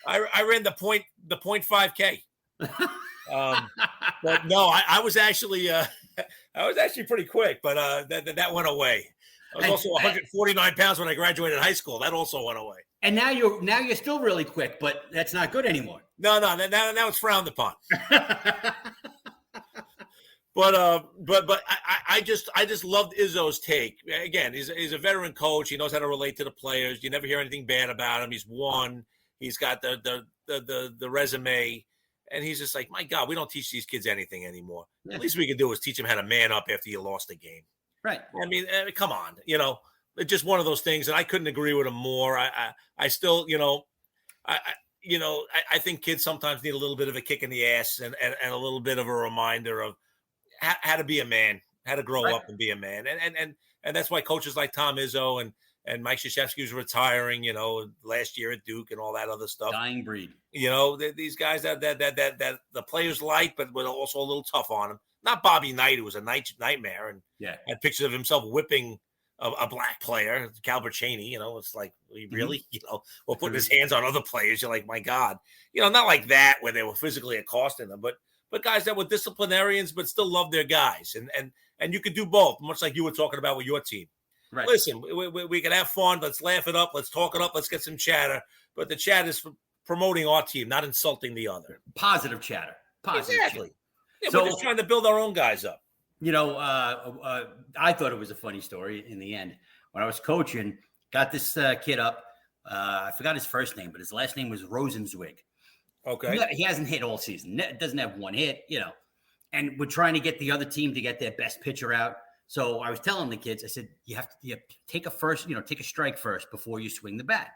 I ran the 0.5K. But no, I was actually pretty quick, but that went away. I was also 149 pounds when I graduated high school. That also went away. And now you're still really quick, but that's not good anymore. No, now it's frowned upon. But I just loved Izzo's take. Again, he's a veteran coach. He knows how to relate to the players. You never hear anything bad about him. He's won. He's got the resume. And he's just like, my God, we don't teach these kids anything anymore. Yeah. The least we can do is teach them how to man up after you lost a game. Right. I mean, come on. It's just one of those things, and I couldn't agree with him more. I still, I think kids sometimes need a little bit of a kick in the ass and a little bit of a reminder of how to be a man, how to grow up and be a man. And that's why coaches like Tom Izzo and Mike Krzyzewski was retiring, last year at Duke and all that other stuff. Dying breed. These guys that the players like, but were also a little tough on him. Not Bobby Knight, who was a nightmare, and had pictures of himself whipping a black player, Calbert Cheney. It's like, really, or putting his hands on other players. You're like, my God, not like that where they were physically accosting them, but guys that were disciplinarians but still loved their guys, and you could do both, much like you were talking about with your team. Right. Listen, we can have fun. Let's laugh it up. Let's talk it up. Let's get some chatter. But the chat is for promoting our team, not insulting the other. Positive chatter. Exactly. Chatter. Yeah, so, we're just trying to build our own guys up. I thought it was a funny story in the end. When I was coaching, got this kid up. I forgot his first name, but his last name was Rosenzweig. Okay. He hasn't hit all season. Doesn't have one hit, And we're trying to get the other team to get their best pitcher out. So I was telling the kids, I said, you have to take a strike first before you swing the bat.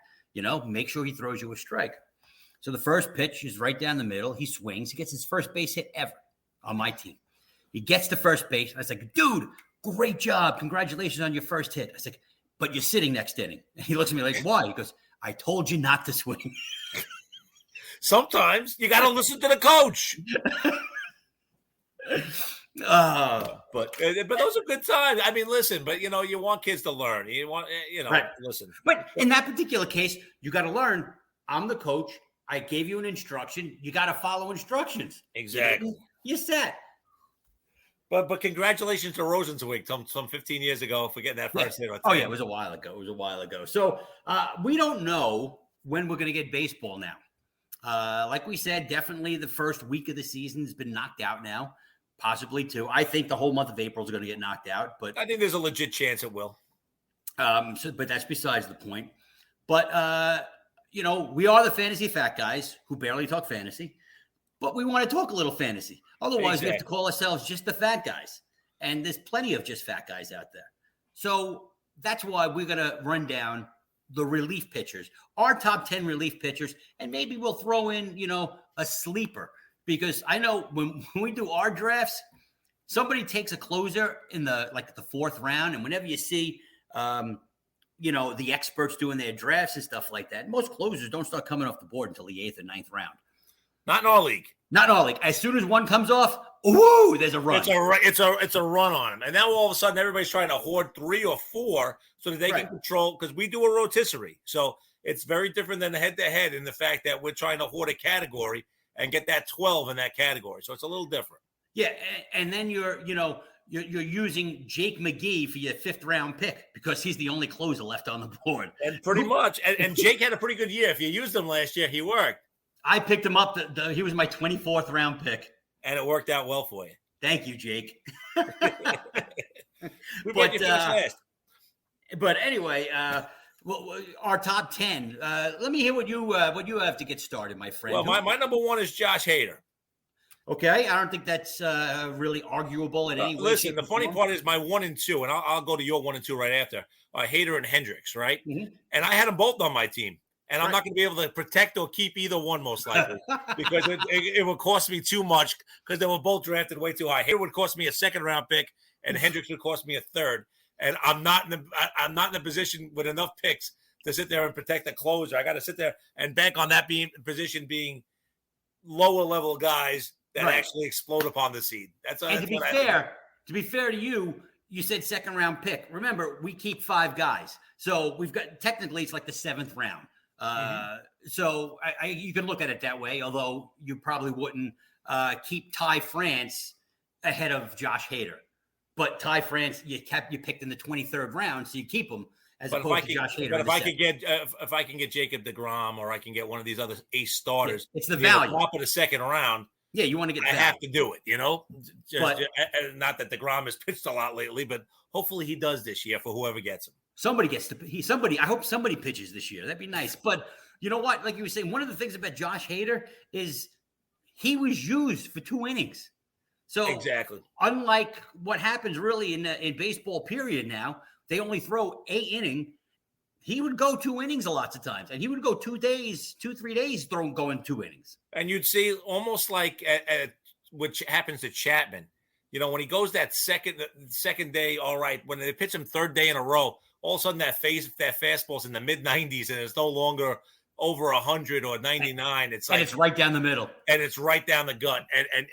Make sure he throws you a strike. So the first pitch is right down the middle. He swings. He gets his first base hit ever on my team. He gets to first base. I was like, dude, great job. Congratulations on your first hit. I was like, but you're sitting next inning. And he looks at me like, why? He goes, I told you not to swing. Sometimes you got to listen to the coach. But those are good times. I mean, listen, but you want kids to learn. You want, right. Listen. But in that particular case, you got to learn. I'm the coach. I gave you an instruction. You got to follow instructions. Exactly. You're set. But congratulations to Rosenzweig some 15 years ago for getting that first hit. Oh, yeah, it was a while ago. So we don't know when we're going to get baseball now. Like we said, definitely the first week of the season has been knocked out now. Possibly two. I think the whole month of April is going to get knocked out, but I think there's a legit chance it will. But that's besides the point. But we are the fantasy fat guys who barely talk fantasy, but we want to talk a little fantasy. Otherwise, we have to call ourselves just the fat guys, and there's plenty of just fat guys out there. So that's why we're going to run down the relief pitchers, our top 10 relief pitchers, and maybe we'll throw in, a sleeper. Because I know when we do our drafts, somebody takes a closer in the fourth round. And whenever you see, the experts doing their drafts and stuff like that, most closers don't start coming off the board until the 8th or 9th round. Not in our league. As soon as one comes off, there's a run. It's a run on him. And now all of a sudden everybody's trying to hoard 3 or 4 so that they can control, because we do a rotisserie. So it's very different than the head-to-head in the fact that we're trying to hoard a category and get that 12 in that category. So it's a little different. Yeah, and then you're using Jake McGee for your 5th round pick because he's the only closer left on the board. And pretty much. And Jake had a pretty good year. If you used him last year, he worked. I picked him up. He was my 24th round pick. And it worked out well for you. Thank you, Jake. But anyway, our top 10. Let me hear what you have to get started, my friend. Well, my number 1 is Josh Hader. Okay, I don't think that's really arguable in any way. Listen, the funny part is my 1 and 2, and I'll go to your 1 and 2 right after. Hader and Hendricks, right? Mm-hmm. And I had them both on my team. And I'm not going to be able to protect or keep either one, most likely, because it would cost me too much because they were both drafted way too high. Hader would cost me a 2nd round pick, and Hendricks would cost me a 3rd. And I'm not in a position with enough picks to sit there and protect the closer. I got to sit there and bank on that position being lower level guys that actually explode upon the seed. To be fair to you, you said 2nd round pick. Remember, we keep 5 guys, so we've got technically it's like the 7th round. So you can look at it that way, although you probably wouldn't keep Ty France ahead of Josh Hader. But Ty France, you picked in the 23rd round, so you keep him as opposed to Josh Hader. But if I can get Jacob deGrom, or I can get one of these other ace starters, it's the value. Top of the second round. Yeah, you want to get. I have to do it. Not that deGrom has pitched a lot lately, but hopefully he does this year for whoever gets him. Somebody gets to. I hope somebody pitches this year. That'd be nice. But you know what? Like you were saying, one of the things about Josh Hader is he was used for 2 innings. So exactly, unlike what happens really in baseball period now, they only throw 8 innings. He would go 2 innings a lot of times, and he would go 3 days going 2 innings. And you'd see almost like which happens to Chapman. When he goes that second day, all right, when they pitch him 3rd day in a row, all of a sudden that fastball's in the mid-90s, and it's no longer over 100 or 99. It's right down the middle, and it's right down the gut,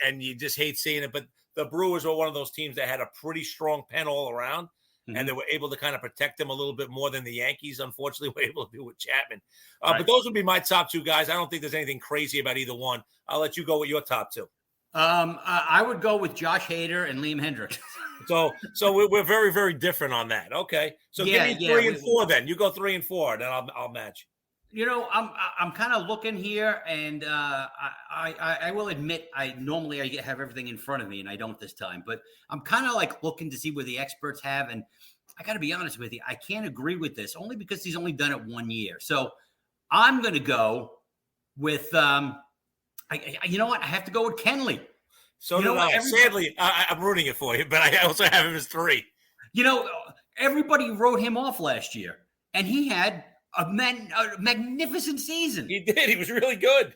and you just hate seeing it. But the Brewers were one of those teams that had a pretty strong pen all around, and they were able to kind of protect them a little bit more than the Yankees, unfortunately, were able to do with Chapman. But those would be my top 2 guys. I don't think there's anything crazy about either one. I'll let you go with your top 2. I would go with Josh Hader and Liam Hendriks. So we're very, very different on that. Okay, so give me 3 and 4 then. You go 3 and 4, then I'll match. I'm kind of looking here, and I will admit I have everything in front of me, and I don't this time. But I'm kind of like looking to see where the experts have, and I got to be honest with you, I can't agree with this only because he's only done it 1 year. So I'm going to go with you know what? I have to go with Kenley. So do I. Sadly, I'm rooting it for you, but I also have him as 3. Everybody wrote him off last year, and he had a magnificent season. He did. He was really good.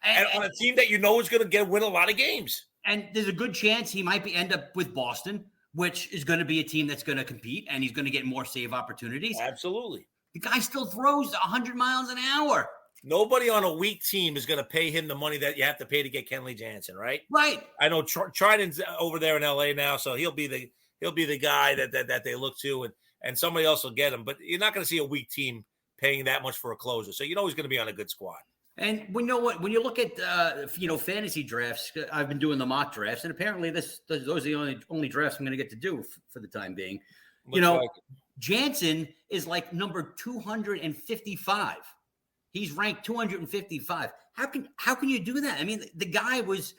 And on a team that is going to win a lot of games. And there's a good chance he might end up with Boston, which is going to be a team that's going to compete, and he's going to get more save opportunities. Absolutely. The guy still throws 100 miles an hour. Nobody on a weak team is going to pay him the money that you have to pay to get Kenley Jansen, right? Right. I know Triton's over there in LA now, so he'll be the guy that they look to, and somebody else will get him. But you're not going to see a weak team paying that much for a closer, so he's going to be on a good squad. And when you look at fantasy drafts, I've been doing the mock drafts, and apparently those are the only drafts I'm going to get to do for the time being. Jansen is like number 255. He's ranked 255. How can you do that? I mean, the guy was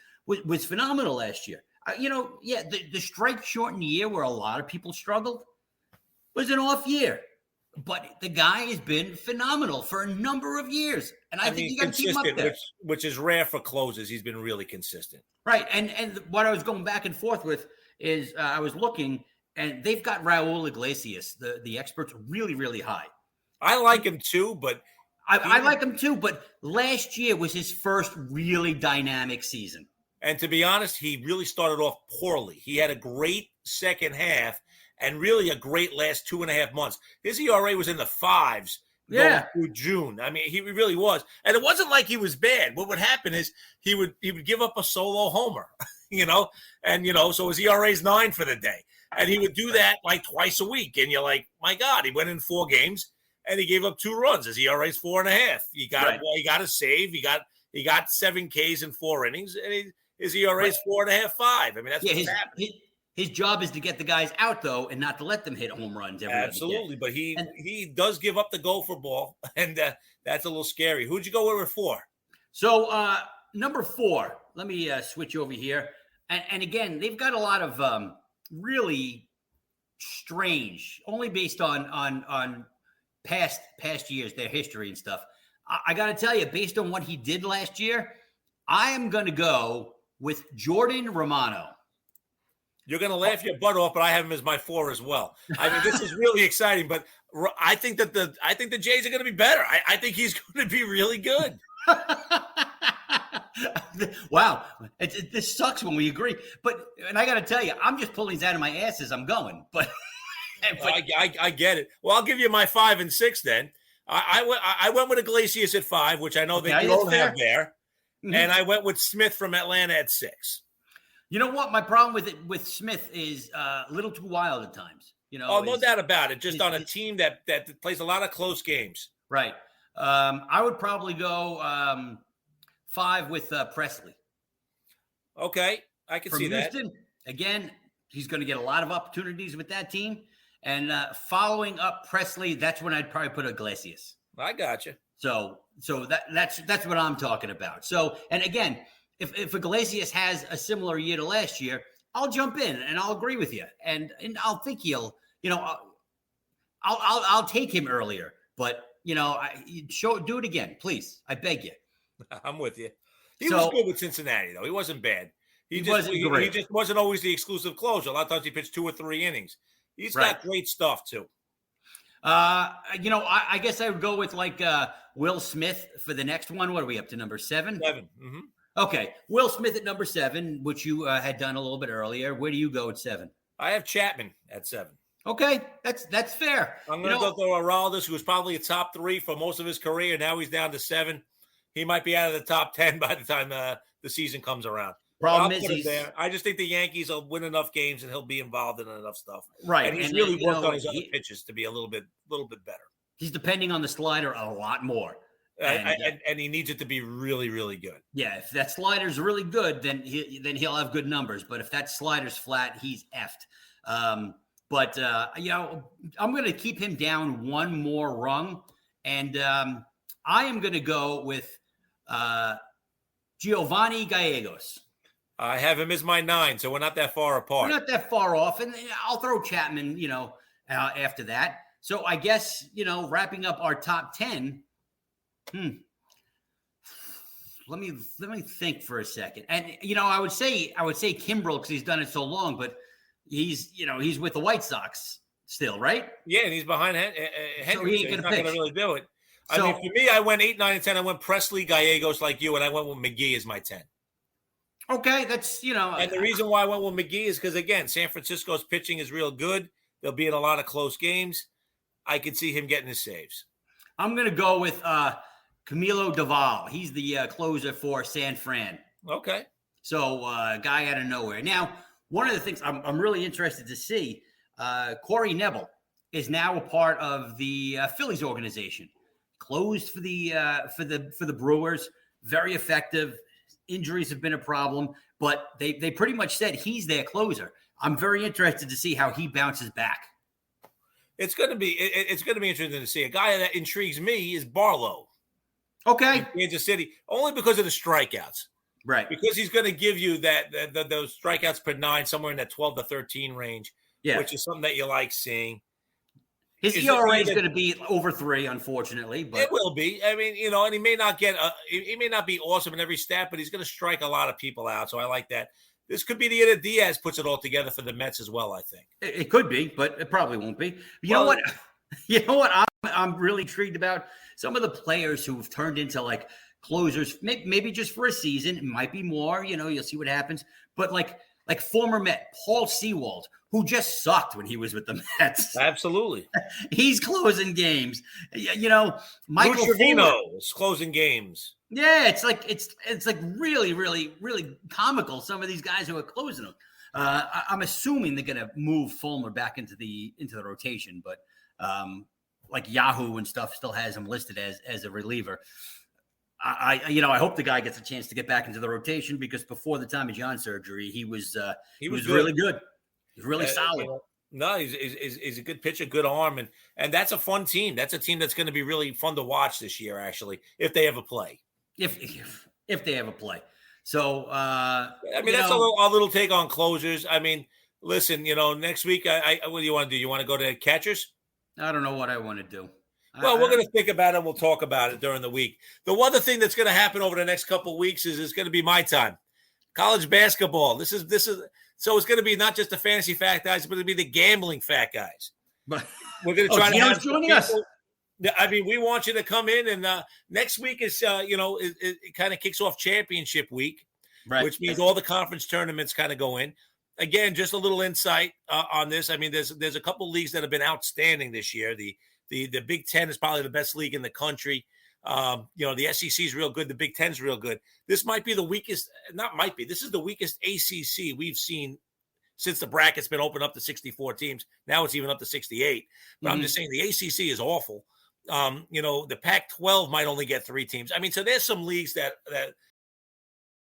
phenomenal last year. The strike shortened year where a lot of people struggled was an off year. But the guy has been phenomenal for a number of years. And I think you got to keep him up there. Which is rare for closers. He's been really consistent. Right. And what I was going back and forth with is I was looking, and they've got Raul Iglesias, the experts, really, really high. I like him too, but I like him too, but last year was his first really dynamic season. And to be honest, he really started off poorly. He had a great second half and really a great last 2.5 months. His ERA was in the 5s going through June. I mean, he really was. And it wasn't like he was bad. What would happen is he would give up a solo homer, so his ERA is 9 for the day. And he would do that like twice a week. And you're like, my God, he went in 4 games and he gave up 2 runs. His ERA is 4.5. He got a save. He got 7 Ks in 4 innings, and his ERA is 4.5, 5. I mean, that's what's happening. His job is to get the guys out, though, and not to let them hit home runs. Absolutely, but he does give up the gopher ball, and that's a little scary. Who'd you go with 4? So number 4, let me switch over here. And again, they've got a lot of really strange, only based on past years, their history and stuff. I got to tell you, based on what he did last year, I am going to go with Jordan Romano. You're going to laugh your butt off, but I have him as my 4 as well. I mean, this is really exciting, but I think that the Jays are going to be better. I think he's going to be really good. Wow. This sucks when we agree. And I got to tell you, I'm just pulling these out of my ass as I'm going. But I get it. Well, I'll give you my 5 and 6 then. I went with Iglesias at 5, which I know that you don't have there. Mm-hmm. And I went with Smith from Atlanta at 6. You know what? My problem with Smith is a little too wild at times. No doubt about it. Just on a team that plays a lot of close games. Right. I would probably go 5 with Presley. Okay, I can see Houston, that. Again, he's going to get a lot of opportunities with that team. And following up Presley, that's when I'd probably put Iglesias. I got you. So that's what I'm talking about. So, and again, if Iglesias has a similar year to last year, I'll jump in and I'll agree with you. And I'll think he'll, I'll take him earlier. But do it again, please. I beg you. I'm with you. He was good with Cincinnati, though. He wasn't bad. He just wasn't always the exclusive closer. A lot of times he pitched 2 or 3 innings. He's got great stuff too. I guess I would go with Will Smith for the next one. What are we up to? Number 7? 7. Mm-hmm. Okay. Will Smith at number 7, which you had done a little bit earlier. Where do you go at 7? I have Chapman at 7. Okay. That's fair. I'm going to go through Araldis, who was probably a top 3 for most of his career. Now he's down to 7. He might be out of the top 10 by the time the season comes around. Problem is, he's there. I just think the Yankees will win enough games and he'll be involved in enough stuff. Right. And he's really worked on his other pitches to be a little bit better. He's depending on the slider a lot more. And he needs it to be really, really good. Yeah, if that slider's really good, then he'll have good numbers. But if that slider's flat, he's effed. I'm going to keep him down one more rung, and I am going to go with Giovanni Gallegos. I have him as my 9, so we're not that far apart. We're not that far off, and I'll throw Chapman, after that. So I guess, wrapping up our top 10. Let me think for a second. And I would say Kimbrel because he's done it so long, but he's with the White Sox still, right? Yeah, and he's behind Henry. So he ain't not going to really do it. For me, I went 8, 9, and 10. I went Presley, Gallegos like you, and I went with McGee as my 10. Okay, that's And the reason why I went with McGee is because again, San Francisco's pitching is real good. They'll be in a lot of close games. I could see him getting his saves. I'm going to go with Camilo Doval. He's the closer for San Fran. Okay. So guy out of nowhere. Now, one of the things I'm really interested to see, Corey Neville is now a part of the Phillies organization. Closed for the Brewers. Very effective. Injuries have been a problem, but they pretty much said he's their closer. I'm very interested to see how he bounces back. It's going to be interesting to see. A guy that intrigues me is Barlow. Okay. In Kansas City, only because of the strikeouts. Right. Because he's going to give you those strikeouts per 9 somewhere in that 12 to 13 range, which is something that you like seeing. His ERA is going to be over 3, unfortunately. But it will be. I mean, and he may not he may not be awesome in every stat, but he's going to strike a lot of people out. So I like that. This could be the year that Diaz puts it all together for the Mets as well, I think. It could be, but it probably won't be. You know what I'm really intrigued about? Some of the players who've turned into like closers, maybe just for a season. It might be more, you'll see what happens. But like former Met, Paul Sewald, who just sucked when he was with the Mets. Absolutely. He's closing games. Michael Trevino is closing games. Yeah, it's like really, really, really comical. Some of these guys who are closing them. I'm assuming they're going to move Fulmer back into the rotation, but like Yahoo and stuff still has him listed as a reliever. I hope the guy gets a chance to get back into the rotation because before the Tommy John surgery, he was really good. He's really solid. No, he's a good pitcher, good arm, and that's a fun team. That's a team that's going to be really fun to watch this year, actually, if they ever play. If they ever play. So that's our little take on closers. I mean, listen, next week, what do you want to do? You want to go to catchers? I don't know what I want to do. Well, we're going to think about it. And we'll talk about it during the week. The other thing that's going to happen over the next couple of weeks is it's going to be my time. College basketball. This is so it's going to be not just the fantasy fact guys, but it'll be the gambling fact guys. But we're going to try to have joining us. I mean, we want you to come in, and next week is it kind of kicks off championship week, right? Which means all the conference tournaments kind of go in. Again, just a little insight on this. I mean, there's a couple leagues that have been outstanding this year. The Big Ten is probably the best league in the country. The SEC is real good. The Big Ten is real good. This might be the weakest. Not might be. This is the weakest ACC we've seen since the bracket's been opened up to 64 teams. Now it's even up to 68. But I'm just saying the ACC is awful. The Pac-12 might only get 3 teams. I mean, so there's some leagues that